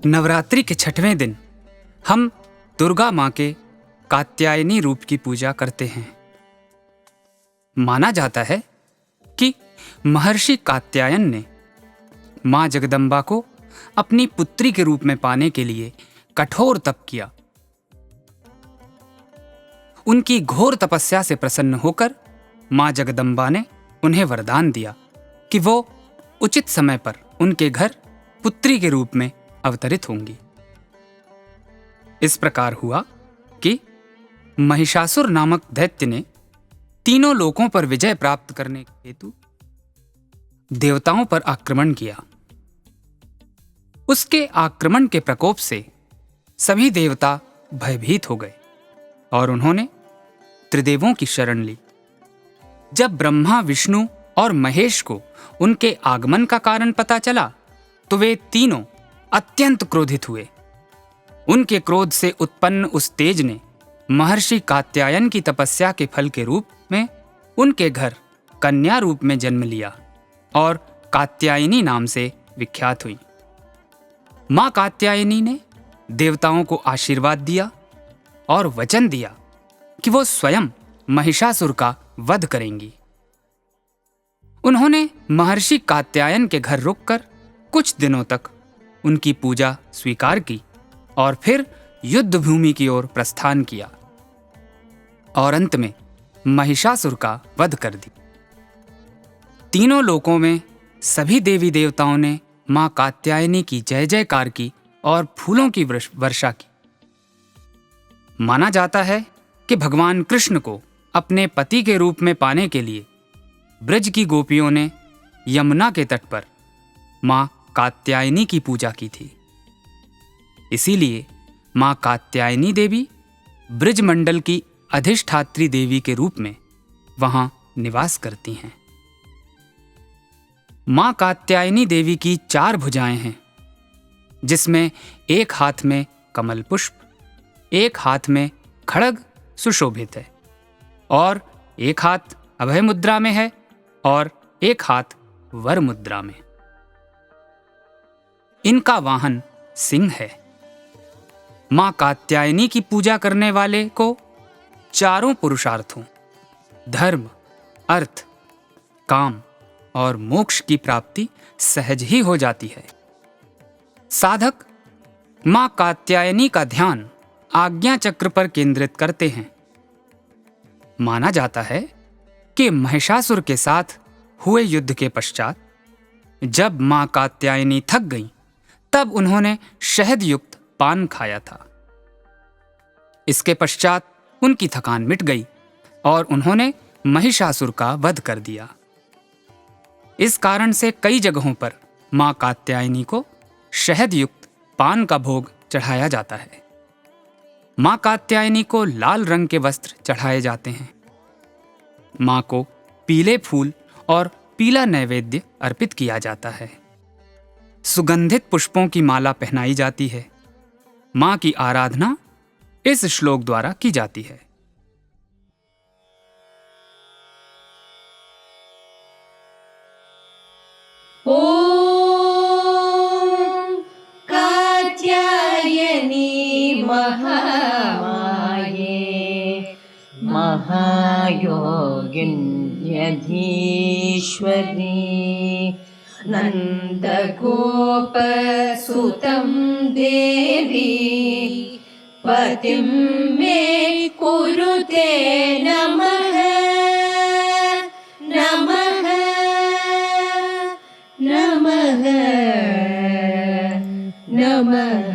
नवरात्रि के 6वें दिन हम दुर्गा माँ के कात्यायनी रूप की पूजा करते हैं। माना जाता है कि महर्षि कात्यायन ने माँ जगदम्बा को अपनी पुत्री के रूप में पाने के लिए कठोर तप किया। उनकी घोर तपस्या से प्रसन्न होकर माँ जगदम्बा ने उन्हें वरदान दिया कि वो उचित समय पर उनके घर पुत्री के रूप में अवतरित होंगी। इस प्रकार हुआ कि महिषासुर नामक दैत्य ने तीनों लोकों पर विजय प्राप्त करने हेतु देवताओं पर आक्रमण किया। उसके आक्रमण के प्रकोप से सभी देवता भयभीत हो गए और उन्होंने त्रिदेवों की शरण ली। जब ब्रह्मा, विष्णु और महेश को उनके आगमन का कारण पता चला तो वे तीनों अत्यंत क्रोधित हुए। उनके क्रोध से उत्पन्न उस तेज ने महर्षि कात्यायन की तपस्या के फल के रूप में उनके घर कन्या रूप में जन्म लिया और कात्यायनी नाम से विख्यात हुई। मां कात्यायनी ने देवताओं को आशीर्वाद दिया और वचन दिया कि वो स्वयं महिषासुर का वध करेंगी। उन्होंने महर्षि कात्यायन के घर रुककर कुछ दिनों तक उनकी पूजा स्वीकार की और फिर युद्ध भूमि की ओर प्रस्थान किया और अंत में महिषासुर का वध कर दी। तीनों लोकों में सभी देवी देवताओं ने मां कात्यायनी की जय जयकार की और फूलों की वर्षा की। माना जाता है कि भगवान कृष्ण को अपने पति के रूप में पाने के लिए ब्रज की गोपियों ने यमुना के तट पर मां कात्यायनी की पूजा की थी। इसीलिए मां कात्यायनी देवी ब्रज मंडल की अधिष्ठात्री देवी के रूप में वहां निवास करती हैं। मां कात्यायनी देवी की 4 भुजाएं हैं, जिसमें एक हाथ में कमल पुष्प, एक हाथ में खड्ग सुशोभित है और एक हाथ अभय मुद्रा में है और एक हाथ वर मुद्रा में। इनका वाहन सिंह है। मां कात्यायनी की पूजा करने वाले को चारों पुरुषार्थों धर्म, अर्थ, काम और मोक्ष की प्राप्ति सहज ही हो जाती है। साधक मां कात्यायनी का ध्यान आज्ञा चक्र पर केंद्रित करते हैं। माना जाता है कि महिषासुर के साथ हुए युद्ध के पश्चात जब मां कात्यायनी थक गईं, तब उन्होंने शहद युक्त पान खाया था। इसके पश्चात उनकी थकान मिट गई और उन्होंने महिषासुर का वध कर दिया। इस कारण से कई जगहों पर मां कात्यायनी को शहद युक्त पान का भोग चढ़ाया जाता है। मां कात्यायनी को लाल रंग के वस्त्र चढ़ाए जाते हैं। मां को पीले फूल और पीला नैवेद्य अर्पित किया जाता है। सुगंधित पुष्पों की माला पहनाई जाती है। मां की आराधना इस श्लोक द्वारा की जाती है। ओम कात्यायनी महामाये महायोगिन्यधीश्वरी नन्दगोपसुतं देवी पतिं मे कुरुते नमः नमः नमः नमः।